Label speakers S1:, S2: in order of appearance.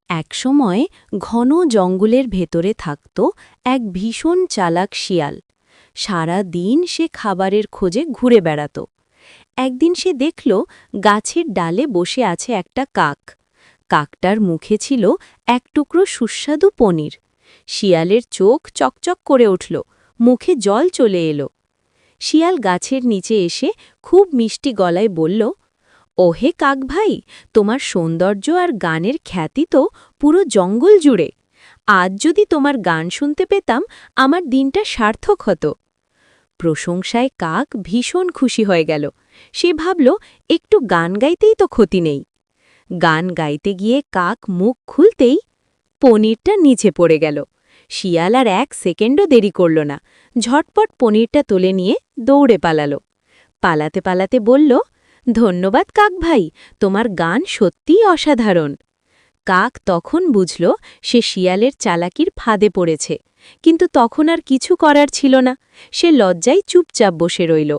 S1: একসময় ঘন জঙ্গলের ভেতরে থাকত এক ভীষণ চালাক শিয়াল। সারা দিন সে খাবারের খোঁজে ঘুরে বেড়াত। একদিন সে দেখল গাছের ডালে বসে আছে একটা কাক। কাকটার মুখে ছিল এক টুকরো সুস্বাদু পনির। শিয়ালের চোখ চকচক করে উঠল, মুখে জল চলে এলো। শিয়াল গাছের নিচে এসে খুব মিষ্টি গলায় বলল, ওহে কাক ভাই, তোমার সৌন্দর্য আর গানের খ্যাতি তো পুরো জঙ্গল জুড়ে। আজ যদি তোমার গান শুনতে পেতাম, আমার দিনটা সার্থক হতো। প্রশংসায় কাক ভীষণ খুশি হয়ে গেল। সে ভাবল, একটু গান গাইতেই তো ক্ষতি নেই। গান গাইতে গিয়ে কাক মুখ খুলতেই পনিরটা নিচে পড়ে গেল। শিয়াল আর 1 সেকেন্ডও দেরি করল না, ঝটপট পনিরটা তুলে নিয়ে দৌড়ে পালালো। পালাতে পালাতে বলল, ধন্যবাদ কাক ভাই, তোমার গান সত্যিই অসাধারণ। কাক তখন বুঝল সে শিয়ালের চালাকির ফাঁদে পড়েছে, কিন্তু তখন আর কিছু করার ছিল না। সে লজ্জায় চুপচাপ বসে রইল।